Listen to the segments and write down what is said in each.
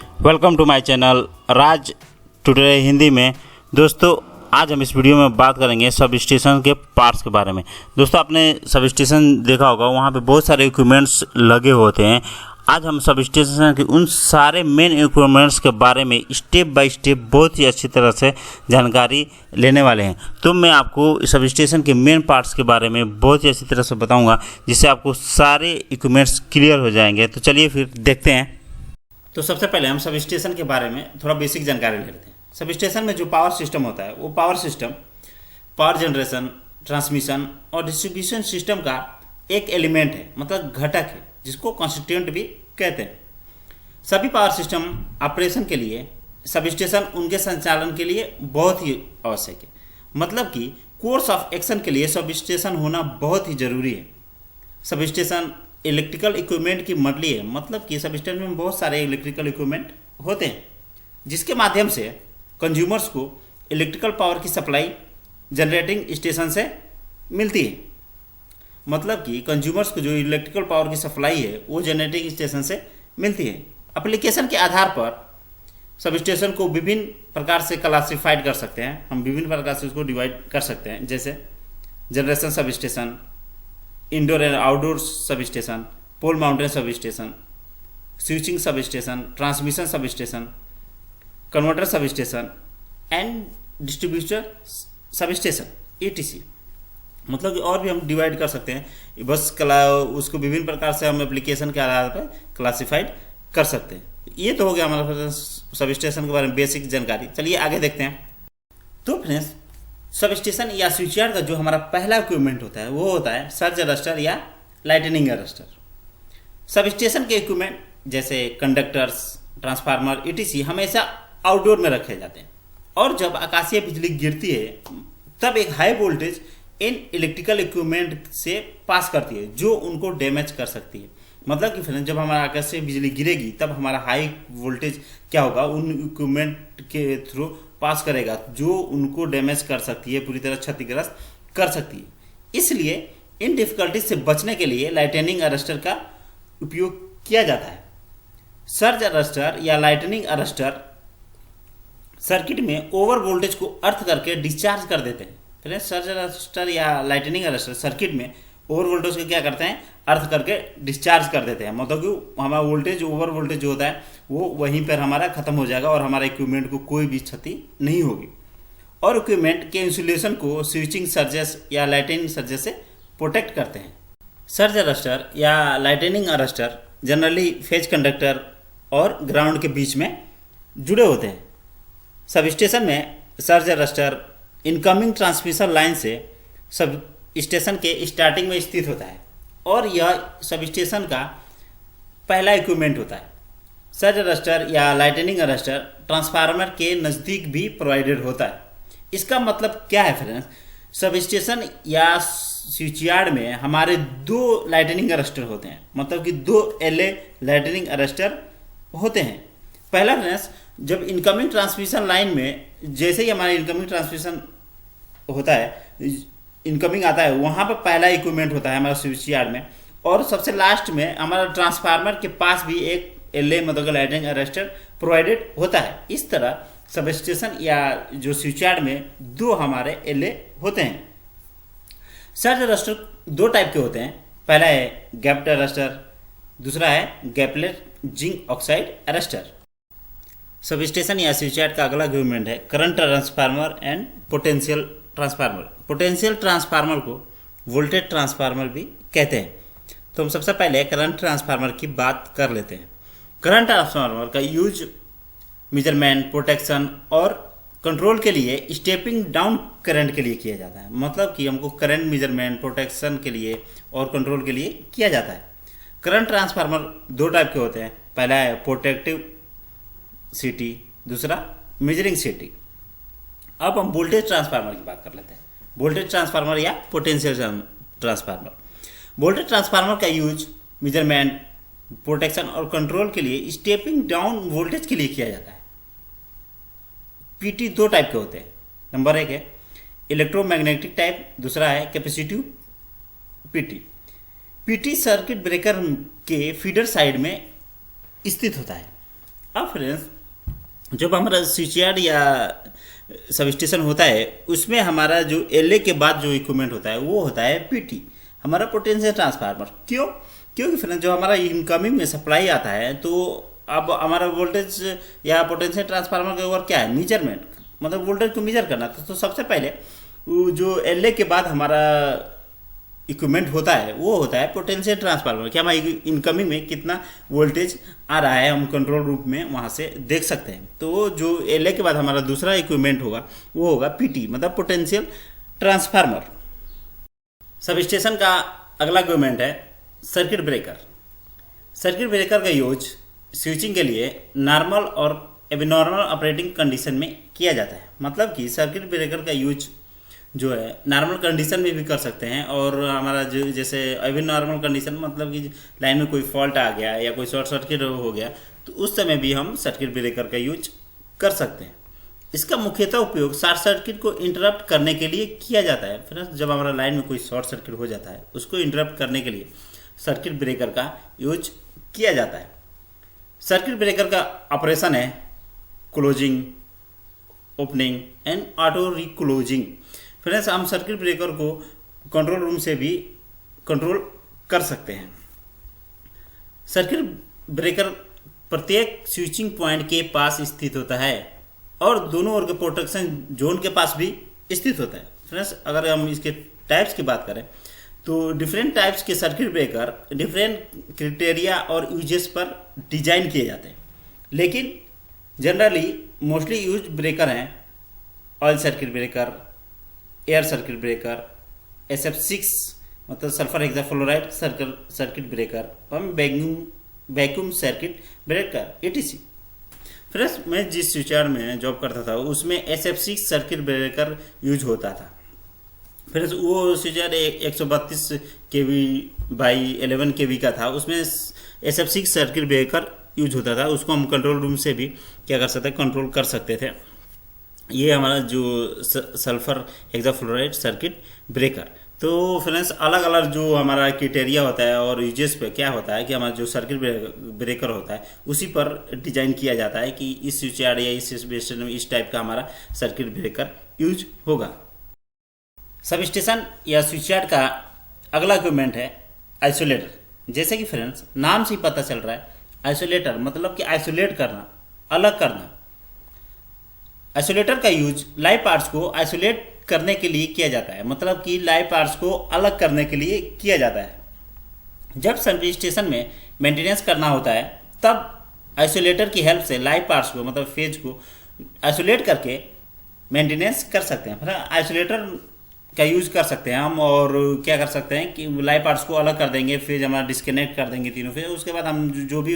Welcome to my channel Raj today Hindi में। दोस्तों आज हम इस वीडियो में बात करेंगे सब स्टेशन के पार्ट्स के बारे में। दोस्तों आपने सब स्टेशन देखा होगा, वहाँ पे बहुत सारे इक्विपमेंट्स लगे होते हैं। आज हम सब स्टेशन के उन सारे मेन इक्विपमेंट्स के बारे में स्टेप बाय स्टेप बहुत ही अच्छी तरह से जानकारी लेने वाले हैं। तो मैं आपको सब स्टेशन के मेन पार्ट्स के बारे में बहुत ही अच्छी तरह से बताऊंगा, जिससे आपको सारे इक्विपमेंट्स क्लियर हो जाएंगे। तो चलिए फिर देखते हैं। तो सबसे पहले हम सब स्टेशन के बारे में थोड़ा बेसिक जानकारी ले लेते हैं। सब स्टेशन में जो पावर सिस्टम होता है, वो power system power generation, transmission और डिस्ट्रीब्यूशन सिस्टम का एक एलिमेंट है, मतलब घटक है, जिसको कॉन्स्टिट्यूएंट भी कहते हैं। सभी पावर सिस्टम ऑपरेशन के लिए सब स्टेशन उनके संचालन के लिए बहुत ही आवश्यक है। मतलब कि कोर्स ऑफ एक्शन के लिए सब स्टेशन होना बहुत ही जरूरी है। सब स्टेशन इलेक्ट्रिकल इक्विपमेंट की मंडली है, मतलब कि सब स्टेशन में बहुत सारे इलेक्ट्रिकल इक्विपमेंट होते हैं, जिसके माध्यम से कंज्यूमर्स को इलेक्ट्रिकल पावर की सप्लाई जनरेटिंग स्टेशन से मिलती है। मतलब कि कंज्यूमर्स को जो इलेक्ट्रिकल पावर की सप्लाई है वो जनरेटिंग स्टेशन से मिलती है। एप्लीकेशन के आधार पर सब स्टेशन को विभिन्न प्रकार से क्लासिफाइड कर सकते हैं। हम विभिन्न प्रकार से उसको डिवाइड कर सकते हैं, जैसे generation sub station, indoor and outdoor sub station, pole mounted sub station, switching sub station, transmission sub station, converter sub station and distributor sub station ETC। मतलब कि और भी हम डिवाइड कर सकते हैं। बस उसको विभिन्न प्रकार से हम एप्लीकेशन के आधार पर क्लासिफाइड कर सकते हैं। ये तो हो गया हमारा सब स्टेशन के बारे में बेसिक जानकारी। चलिए आगे देखते हैं। तो फ्रेंड्स, सब स्टेशन या स्विचयार्ड का जो हमारा पहला इक्विपमेंट होता है वो होता है सर्ज अरेस्टर या लाइटनिंग अरेस्टर। सब स्टेशन के इक्विपमेंट जैसे कंडक्टर्स, ट्रांसफार्मर ETC हमेशा आउटडोर में रखे जाते हैं, और जब आकाशीय बिजली गिरती है तब एक high voltage in electrical equipment से पास करती है, जो उनको डैमेज कर सकती है। मतलब कि फ्रेंड्स, जब हमारा आकाशीय बिजली गिरेगी तब हमारा हाई वोल्टेज क्या होगा, उन इक्विपमेंट के थ्रू पास करेगा, जो उनको डैमेज कर सकती है, पूरी तरह क्षतिग्रस्त कर सकती है। इसलिए इन डिफिकल्टीज से बचने के लिए लाइटनिंग अरेस्टर का उपयोग किया जाता है। सर्ज अरेस्टर या लाइटनिंग अरेस्टर सर्किट में ओवर वोल्टेज को अर्थ करके डिस्चार्ज कर देते हैं। फिर सर्ज अरेस्टर या लाइटनिंग अरेस्टर सर्किट में ओवर वोल्टेज को क्या करते हैं, अर्थ करके डिस्चार्ज कर देते हैं। मतलब कि हमारा वोल्टेज, ओवर वोल्टेज जो होता है वो वहीं पर हमारा खत्म हो जाएगा और हमारे इक्विपमेंट को कोई भी क्षति नहीं होगी। और इक्विपमेंट के इंसुलेशन को स्विचिंग सर्जेस या लाइटनिंग सर्जेस से प्रोटेक्ट करते हैं। सर्ज अरेस्टर या lightning arrester generally phase conductor और ग्राउंड के बीच में जुड़े होते हैं। सब स्टेशन में surge arrester incoming transmission line से सब स्टेशन के स्टार्टिंग में स्थित होता है, और यह सब स्टेशन का पहला इक्विपमेंट होता है। सर्ज अरेस्टर या लाइटनिंग अरेस्टर ट्रांसफार्मर के नज़दीक भी प्रोवाइडेड होता है। इसका मतलब क्या है फ्रेंड्स, सब स्टेशन या स्विचयार्ड में हमारे 2 लाइटनिंग अरेस्टर होते हैं, मतलब कि 2 LA लाइटनिंग अरेस्टर होते हैं। पहला फ्रेंड्स, जब इनकमिंग ट्रांसमिशन लाइन में जैसे ही हमारा इनकमिंग ट्रांसमिशन होता है, इनकमिंग आता है, वहाँ पर पहला इक्विपमेंट होता है हमारा स्विचयार्ड में, और सबसे लास्ट में हमारा ट्रांसफार्मर के पास भी एक LA मतलब लाइटनिंग अरेस्टर प्रोवाइडेड होता है। इस तरह सब स्टेशन या जो स्विचयार्ड में 2 हमारे LA होते हैं। सर्ज अरेस्टर 2 टाइप के होते हैं। पहला है गैप्ड अरेस्टर, दूसरा है gapless zinc oxide arrester. Substation या स्विचयार्ड का अगला इक्विपमेंट है current transformer and potential transformer. Potential transformer को वोल्टेज ट्रांसफार्मर भी कहते हैं। तो हम सबसे पहले करंट ट्रांसफार्मर की बात कर लेते हैं। करंट ट्रांसफार्मर का यूज मेजरमेंट, प्रोटेक्शन और कंट्रोल के लिए स्टेपिंग डाउन करंट के लिए किया जाता है। मतलब कि हमको करंट मेजरमेंट, प्रोटेक्शन के लिए और कंट्रोल के लिए किया जाता है। करंट ट्रांसफार्मर 2 टाइप के होते हैं। पहला है प्रोटेक्टिव CT, दूसरा मेजरिंग CT। अब हम वोल्टेज ट्रांसफार्मर की बात कर लेते हैं। वोल्टेज ट्रांसफार्मर या पोटेंशियल ट्रांसफार्मर। वोल्टेज ट्रांसफार्मर का यूज मेजरमेंट, प्रोटेक्शन और कंट्रोल के लिए स्टेपिंग डाउन वोल्टेज के लिए किया जाता है। PT 2 टाइप के होते हैं। नंबर 1 है इलेक्ट्रोमैग्नेटिक टाइप, दूसरा है कैपेसिटिव PT सर्किट ब्रेकर के फीडर साइड में स्थित होता है। अब फ्रेंड्स, जब हमारा स्विचयार्ड या सब स्टेशन होता है, उसमें हमारा जो एलए के बाद जो इक्विपमेंट होता है वो होता है पीटी, हमारा पोटेंशियल ट्रांसफार्मर। क्यों? क्योंकि फ्रेंड्स जो हमारा इनकमिंग में सप्लाई आता है, तो अब हमारा वोल्टेज या पोटेंशियल ट्रांसफार्मर का वर्क क्या है? मेजरमेंट, मतलब वोल्टेज को मेजर करना। तो सबसे पहले वो जो एलए के बाद हमारा इक्विपमेंट होता है वो होता है पोटेंशियल ट्रांसफार्मर, कि हमारे इनकमिंग में कितना वोल्टेज आ रहा है हम कंट्रोल रूम में वहाँ से देख सकते हैं। तो जो एलए के बाद हमारा दूसरा इक्विपमेंट होगा वो होगा पीटी, मतलब पोटेंशियल ट्रांसफार्मर। सब स्टेशन का अगला इक्विपमेंट है सर्किट ब्रेकर। सर्किट ब्रेकर का यूज स्विचिंग के लिए नॉर्मल और एबनॉर्मल ऑपरेटिंग कंडीशन में किया जाता है। मतलब कि सर्किट ब्रेकर का यूज जो है नॉर्मल कंडीशन में भी कर सकते हैं, और हमारा जो जैसे अभी नॉर्मल कंडीशन मतलब कि लाइन में कोई फॉल्ट आ गया या कोई शॉर्ट सर्किट हो गया, तो उस समय भी हम सर्किट ब्रेकर का यूज कर सकते हैं। इसका मुख्यतः उपयोग शॉर्ट सर्किट को इंटरप्ट करने के लिए किया जाता है। फिर जब हमारा लाइन में कोई शॉर्ट सर्किट हो जाता है, उसको इंटरप्ट करने के लिए सर्किट ब्रेकर का यूज किया जाता है। सर्किट ब्रेकर का ऑपरेशन है closing, opening and auto reclosing. Friends, हम सर्किट ब्रेकर को कंट्रोल रूम से भी कंट्रोल कर सकते हैं। सर्किट ब्रेकर प्रत्येक स्विचिंग पॉइंट के पास स्थित होता है और दोनों ओर के प्रोटेक्शन जोन के पास भी स्थित होता है। फ्रेंड्स, अगर हम इसके टाइप्स की बात करें तो डिफरेंट टाइप्स के सर्किट ब्रेकर डिफरेंट क्राइटेरिया और यूजेस पर डिजाइन किए जाते हैं, लेकिन जनरली मोस्टली यूज ब्रेकर हैं oil circuit breaker, air circuit breaker, SF6 मतलब सल्फर हेक्साफ्लोराइड सर्किट ब्रेकर और vacuum circuit breaker etc। Friends, मैं जिस स्विचयार्ड में जॉब करता था उसमें SF6 सर्किट ब्रेकर यूज होता था। फ्रेंड्स, वो स्विचयार्ड 132 kV बाई 11 kV का था, उसमें SF6 सर्किट ब्रेकर यूज होता था। उसको हम कंट्रोल रूम से भी क्या कर सकते, कंट्रोल कर सकते थे। ये हमारा जो सल्फर हेक्साफ्लोराइड सर्किट ब्रेकर। तो फ्रेंड्स, अलग अलग जो हमारा क्राइटेरिया होता है और यूजेस पे क्या होता है कि हमारा जो सर्किट ब्रेकर होता है उसी पर डिजाइन किया जाता है कि इस स्विचयार्ड या इस स्टेशन में इस टाइप का हमारा सर्किट ब्रेकर यूज होगा। सब स्टेशन या स्विचयार्ड का अगला इक्विपमेंट है आइसोलेटर। जैसे कि फ्रेंड्स नाम से ही पता चल रहा है, आइसोलेटर मतलब कि आइसोलेट करना, अलग करना। आइसोलेटर का यूज लाइव पार्ट्स को आइसोलेट करने के लिए किया जाता है, मतलब कि लाइव पार्ट्स को अलग करने के लिए किया जाता है। जब सब स्टेशन में मेंटेनेंस करना होता है तब आइसोलेटर की हेल्प से लाइव पार्ट्स को मतलब फेज को आइसोलेट करके मेंटेनेंस कर सकते हैं। फिर आइसोलेटर का यूज कर सकते हैं हम, और क्या कर सकते हैं कि लाइव पार्ट्स को अलग कर देंगे, फेज हमारा डिस्कनेक्ट कर देंगे तीनों फेज। उसके बाद हम जो भी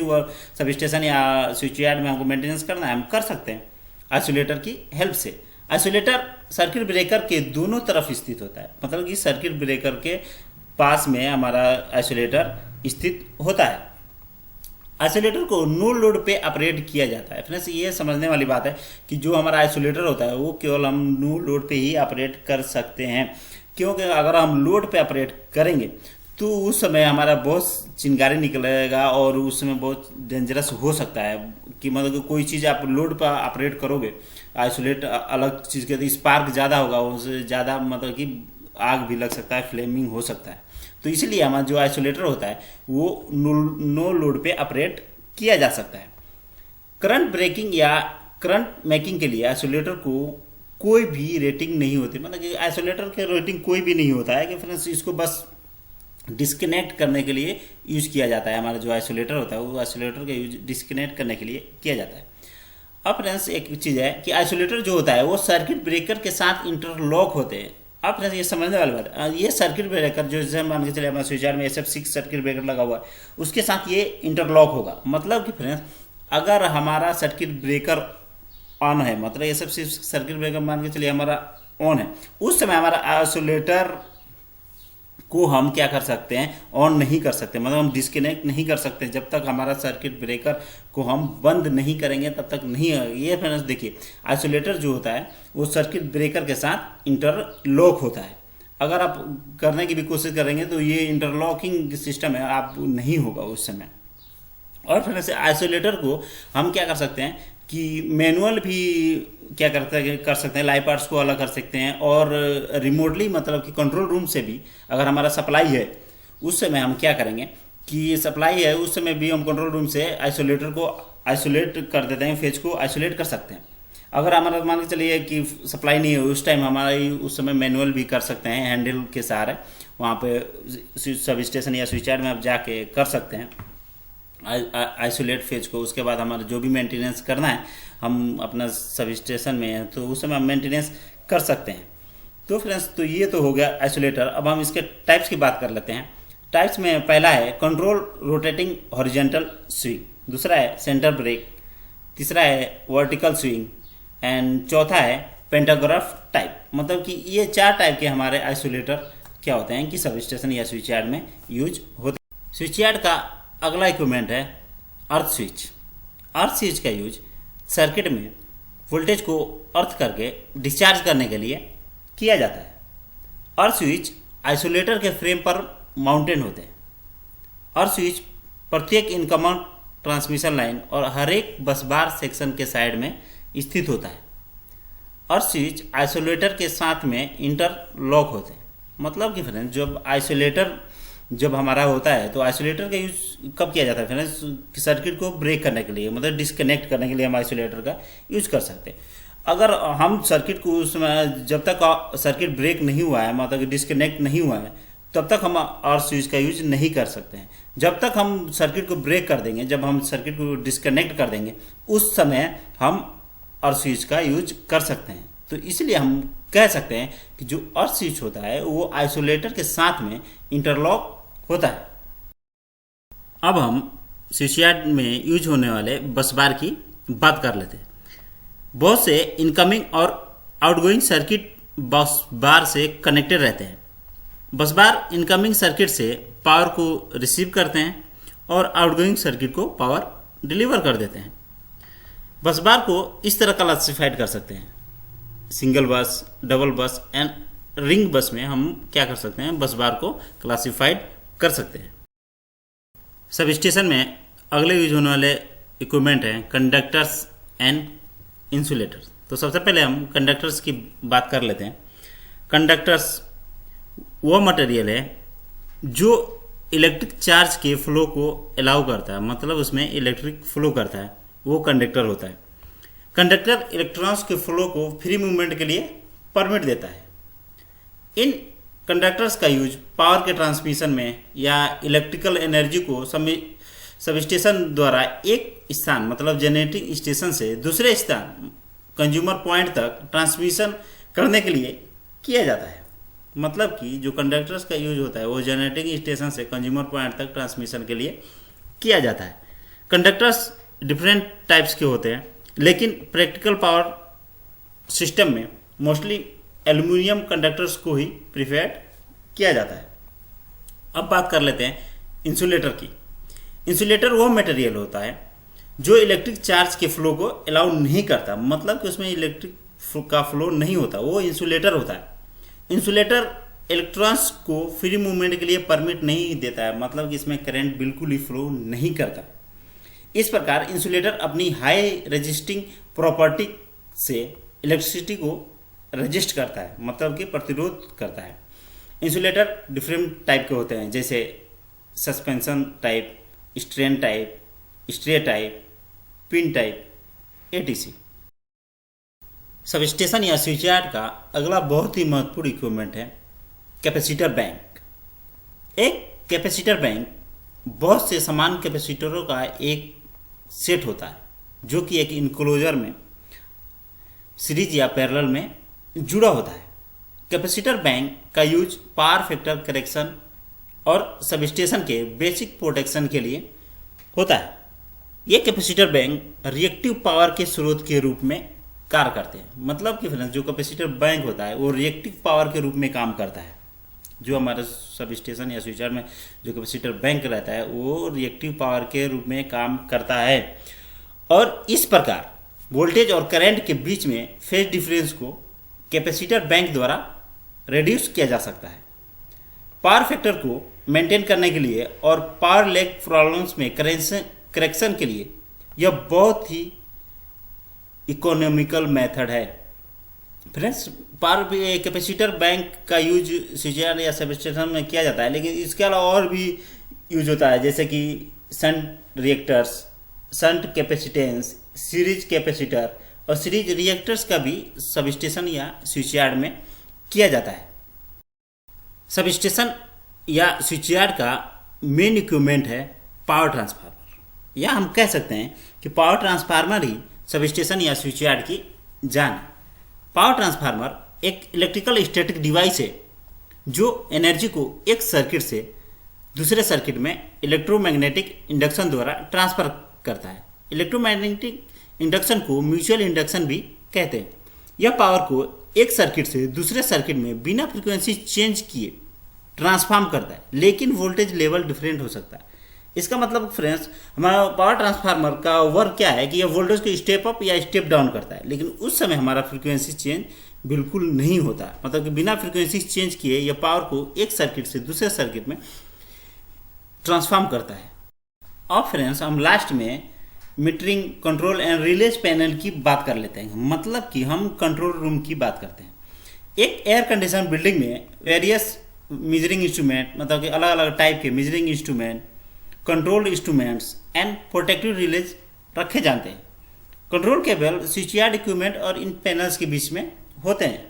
सब स्टेशन या स्विचयार्ड में हमको मेंटेनेंस करना है हम कर सकते हैं आइसोलेटर की हेल्प से। आइसोलेटर सर्किट ब्रेकर के दोनों तरफ स्थित होता है, मतलब कि सर्किट ब्रेकर के पास में हमारा आइसोलेटर स्थित होता है। आइसोलेटर को नो लोड पे ऑपरेट किया जाता है। फ्रेंड्स, ये समझने वाली बात है कि जो हमारा आइसोलेटर होता है वो केवल हम नो लोड पे ही ऑपरेट कर सकते हैं, क्योंकि अगर हम लोड पे ऑपरेट करेंगे तो उस समय हमारा बहुत चिंगारी निकलेगा और उस समय बहुत डेंजरस हो सकता है कि मतलब कोई चीज़ आप लोड पर ऑपरेट करोगे, आइसोलेट अलग चीज़ के, तो स्पार्क ज़्यादा होगा, उससे ज़्यादा मतलब कि आग भी लग सकता है, फ्लेमिंग हो सकता है। तो इसलिए हमारा जो आइसोलेटर होता है वो नो लोड पे ऑपरेट किया जा सकता है। करंट ब्रेकिंग या करंट मेकिंग के लिए आइसोलेटर को कोई भी रेटिंग नहीं होती, मतलब कि आइसोलेटर के रेटिंग कोई भी नहीं होता है कि फ्रेंड्स इसको बस डिस्कनेक्ट करने के लिए यूज किया जाता है। हमारा जो आइसोलेटर होता है वो आइसोलेटर का यूज डिस्कनेक्ट करने के लिए किया जाता है। अब फ्रेंड्स एक चीज़ है कि आइसोलेटर जो होता है वो सर्किट ब्रेकर के साथ इंटरलॉक होते हैं। अब फ्रेंड्स ये समझने वाली बात है, ये सर्किट ब्रेकर जो जैसे मान के चले हमारे स्विचयार्ड में SF6 सर्किट ब्रेकर लगा हुआ है उसके साथ ये इंटरलॉक होगा। मतलब कि फ्रेंड्स अगर हमारा सर्किट ब्रेकर ऑन है, मतलब SF6 सर्किट ब्रेकर मान के चलिए हमारा ऑन है, उस समय हमारा आइसोलेटर को हम क्या कर सकते हैं, ऑन नहीं कर सकते, मतलब हम डिस्कनेक्ट नहीं कर सकते जब तक हमारा सर्किट ब्रेकर को हम बंद नहीं करेंगे तब तक नहीं। ये फ्रेंड्स देखिए आइसोलेटर जो होता है वो सर्किट ब्रेकर के साथ इंटरलॉक होता है। अगर आप करने की भी कोशिश करेंगे तो ये इंटरलॉकिंग सिस्टम है, आप नहीं होगा उस समय। और फिर से आइसोलेटर को हम क्या कर सकते हैं कि मैनुअल भी क्या कर सकते हैं, लाइव पार्ट्स को अलग कर सकते हैं, और रिमोटली मतलब कि कंट्रोल रूम से भी अगर हमारा सप्लाई है उस समय हम क्या करेंगे कि सप्लाई है उस समय भी हम कंट्रोल रूम से आइसोलेटर को आइसोलेट कर देते हैं, फेज को आइसोलेट कर सकते हैं। अगर हमारा मान के चलिए कि सप्लाई नहीं है उस टाइम, हमारा उस समय मैनुअल भी कर सकते हैं हैंडल के सहारे, वहाँ पे सब स्टेशन या स्विच यार्ड में आप जाके कर सकते हैं आइसोलेट फेज को। उसके बाद हमारा जो भी मेंटेनेंस करना है हम अपना सब स्टेशन में है तो उस समय हम मेंटेनेंस कर सकते हैं। तो फ्रेंड्स, तो ये तो हो गया आइसोलेटर। अब हम इसके टाइप्स की बात कर लेते हैं। टाइप्स में पहला है कंट्रोल रोटेटिंग हॉरिजॉन्टल स्विंग, दूसरा है सेंटर ब्रेक, तीसरा है वर्टिकल स्विंग, एंड चौथा है पेंटाग्राफ टाइप। मतलब कि ये 4 टाइप के हमारे आइसोलेटर क्या होते हैं कि सब स्टेशन या स्विच यार्ड में यूज होते हैं। स्विच यार्ड का अगला इक्विपमेंट है अर्थ स्विच। अर्थ स्विच का यूज सर्किट में वोल्टेज को अर्थ करके डिस्चार्ज करने के लिए किया जाता है। अर्थ स्विच आइसोलेटर के फ्रेम पर माउंटेड होते हैं। अर्थ स्विच प्रत्येक इनकमर ट्रांसमिशन लाइन और हर एक बस बार सेक्शन के साइड में स्थित होता है। अर्थ स्विच आइसोलेटर के साथ में इंटरलॉक होते हैं। मतलब कि फ्रेंड्स, जब आइसोलेटर जब हमारा होता है तो आइसोलेटर का यूज कब किया जाता है फ्रेंड्स? सर्किट को ब्रेक करने के लिए, मतलब डिस्कनेक्ट करने के लिए हम आइसोलेटर का यूज कर सकते हैं। अगर हम सर्किट को उसमें जब तक सर्किट ब्रेक नहीं हुआ है, मतलब डिस्कनेक्ट नहीं हुआ है, तब तक हम अर्थ स्विच का यूज नहीं कर सकते हैं। जब तक हम सर्किट को ब्रेक कर देंगे, जब हम सर्किट को डिस्कनेक्ट कर देंगे, उस समय हम अर्थ स्विच का यूज कर सकते हैं। तो इसलिए हम कह सकते हैं कि जो अर्थ स्विच होता है वो आइसोलेटर के साथ में इंटरलॉक होता है। अब हम स्विच यार्ड में यूज होने वाले बस बार की बात कर लेते हैं। बहुत से इनकमिंग और आउटगोइंग सर्किट बस बार से कनेक्टेड रहते हैं। बस बार इनकमिंग सर्किट से पावर को रिसीव करते हैं और आउटगोइंग सर्किट को पावर डिलीवर कर देते हैं। बस बार को इस तरह क्लासिफाइड कर सकते हैं। सिंगल बस, डबल बस एंड रिंग बस में हम क्या कर सकते हैं, बस बार को क्लासिफाइड कर सकते हैं। सब स्टेशन में अगले यूज होने वाले इक्विपमेंट हैं कंडक्टर्स एंड इंसुलेटर्स। तो सबसे पहले हम कंडक्टर्स की बात कर लेते हैं। कंडक्टर्स वो मटेरियल है जो इलेक्ट्रिक चार्ज के फ्लो को अलाउ करता है, मतलब उसमें इलेक्ट्रिक फ्लो करता है, वो कंडक्टर होता है। कंडक्टर इलेक्ट्रॉन्स के फ्लो को फ्री मूवमेंट के लिए परमिट देता है। इन कंडक्टर्स का यूज पावर के ट्रांसमिशन में या इलेक्ट्रिकल एनर्जी को सबस्टेशन द्वारा एक स्थान मतलब जनरेटिंग स्टेशन से दूसरे स्थान कंज्यूमर पॉइंट तक ट्रांसमिशन करने के लिए किया जाता है। मतलब कि जो कंडक्टर्स का यूज होता है वो जनरेटिंग स्टेशन से कंज्यूमर पॉइंट तक ट्रांसमिशन के लिए किया जाता है। कंडक्टर्स डिफरेंट टाइप्स के होते हैं, लेकिन प्रैक्टिकल पावर सिस्टम में मोस्टली एल्यूमिनियम कंडक्टर्स को ही प्रीफर्ड किया जाता है। अब बात कर लेते हैं इंसुलेटर की। इंसुलेटर वो मटेरियल होता है जो इलेक्ट्रिक चार्ज के फ्लो को अलाउ नहीं करता, मतलब कि उसमें इलेक्ट्रिक का फ्लो नहीं होता, वो इंसुलेटर होता है। इंसुलेटर इलेक्ट्रॉन्स को फ्री मूवमेंट के लिए परमिट नहीं देता है, मतलब कि इसमें करंट बिल्कुल ही फ्लो नहीं करता। इस प्रकार इंसुलेटर अपनी हाई रेजिस्टिंग प्रॉपर्टी से इलेक्ट्रिसिटी को रेजिस्ट करता है, मतलब कि प्रतिरोध करता है। इंसुलेटर डिफरेंट टाइप के होते हैं, जैसे suspension type, strain type, stray type, pin type, etc. Substation या स्विच यार्ड का अगला बहुत ही महत्वपूर्ण इक्विपमेंट है कैपेसिटर बैंक। एक कैपेसिटर बैंक बहुत से समान कैपेसिटरों का एक सेट होता है जो कि एक इनक्लोजर में सीरीज या पैरेलल में जुड़ा होता है। कैपेसिटर बैंक का यूज पावर फैक्टर करेक्शन और सबस्टेशन के बेसिक प्रोटेक्शन के लिए होता है। ये कैपेसिटर बैंक रिएक्टिव पावर के स्रोत के रूप में कार्य करते हैं, मतलब कि फ्रेंड्स जो कैपेसिटर बैंक होता है वो रिएक्टिव पावर के रूप में काम करता है। जो हमारे सब स्टेशन या स्विच यार्ड में जो कैपेसिटर बैंक रहता है वो रिएक्टिव पावर के रूप में काम करता है, और इस प्रकार वोल्टेज और करंट के बीच में फेज डिफरेंस को कैपेसिटर बैंक द्वारा रिड्यूस किया जा सकता है। पावर फैक्टर को मेंटेन करने के लिए और पावर लैग प्रॉब्लम्स में करेक्शन के लिए यह बहुत ही इकोनॉमिकल मेथड है। फ्रेंड्स, पावर कैपेसिटर बैंक का यूज स्विचयार्ड या सबस्टेशन में किया जाता है, लेकिन इसके अलावा और भी यूज होता है, जैसे कि shunt reactors, shunt capacitance, series capacitor और सीरीज रिएक्टर्स का भी सबस्टेशन या स्विचयार्ड में किया जाता है। सबस्टेशन या स्विचयार्ड का मेन इक्विपमेंट है पावर ट्रांसफार्मर, या हम कह सकते हैं कि पावर ट्रांसफार्मर ही सबस्टेशन या स्विचयार्ड की जान है। पावर ट्रांसफार्मर एक इलेक्ट्रिकल स्टैटिक डिवाइस है जो एनर्जी को एक सर्किट से दूसरे सर्किट में इलेक्ट्रोमैग्नेटिक इंडक्शन द्वारा ट्रांसफर करता है। इलेक्ट्रोमैग्नेटिक इंडक्शन को म्यूचुअल इंडक्शन भी कहते हैं। यह पावर को एक सर्किट से दूसरे सर्किट में बिना फ्रीक्वेंसी चेंज किए ट्रांसफॉर्म करता है, लेकिन वोल्टेज लेवल डिफरेंट हो सकता है। इसका मतलब फ्रेंड्स, हमारा पावर ट्रांसफार्मर का वर्क क्या है कि यह वोल्टेज को स्टेप अप या स्टेप डाउन करता है, लेकिन उस समय हमारा फ्रीक्वेंसी चेंज बिल्कुल नहीं होता। मतलब कि बिना फ्रीक्वेंसी चेंज किए यह पावर को एक सर्किट से दूसरे सर्किट में ट्रांसफॉर्म करता है। और फ्रेंड्स, हम लास्ट में metering, control and release panel की बात कर लेते हैं। मतलब कि हम कंट्रोल रूम की बात करते हैं। एक एयर कंडीशन बिल्डिंग में वेरियस मेजरिंग इंस्ट्रूमेंट, मतलब कि अलग अलग टाइप के measuring instrument, control instruments and protective release रखे जाते हैं। कंट्रोल केबल स्विचयार्ड इक्विपमेंट और इन पैनल्स के बीच में होते हैं।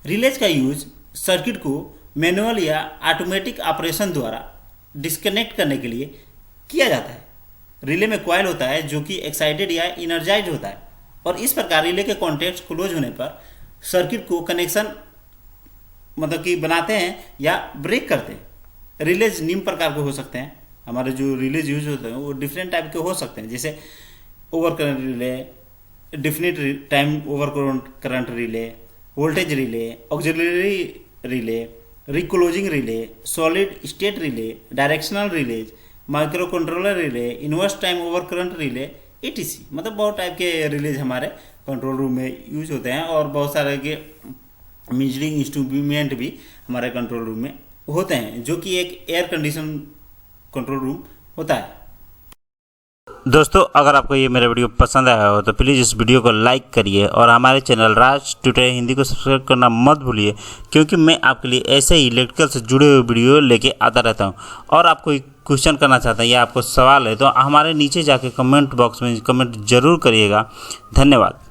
रिलेज का यूज सर्किट को मैनुअल या ऑटोमेटिक ऑपरेशन द्वारा डिस्कनेक्ट करने के लिए किया जाता है। रिले में कॉइल होता है जो कि एक्साइटेड या इनर्जाइज होता है, और इस प्रकार रिले के कॉन्टैक्ट क्लोज होने पर सर्किट को कनेक्शन मतलब कि बनाते हैं या ब्रेक करते हैं। रिलेज निम्न प्रकार के हो सकते हैं। हमारे जो रिलेज यूज होते हैं वो डिफरेंट टाइप के हो सकते हैं, जैसे over current relay, definite time over current relay, voltage relay, auxiliary relay, reclosing relay, solid state relay, directional release, micro controller relay, inverse time over current relay, etc। मतलब बहुत टाइप के release हमारे control room में use होते हैं, और बहुत सारे के मेजरिंग इंस्ट्रूमेंट भी हमारे कंट्रोल रूम में होते हैं, जो कि एक एयर कंडीशन कंट्रोल रूम होता है। दोस्तों, अगर आपको ये मेरा वीडियो पसंद आया हो तो प्लीज़ इस वीडियो को लाइक करिए और हमारे चैनल राज ट्यूटोरियल हिंदी को सब्सक्राइब करना मत भूलिए, क्योंकि मैं आपके लिए ऐसे ही इलेक्ट्रिकल से जुड़े हुए वीडियो लेके आता रहता हूँ। और आप कोई क्वेश्चन करना चाहते हैं या आपको सवाल है तो हमारे नीचे जाके कमेंट बॉक्स में कमेंट जरूर करिएगा। धन्यवाद।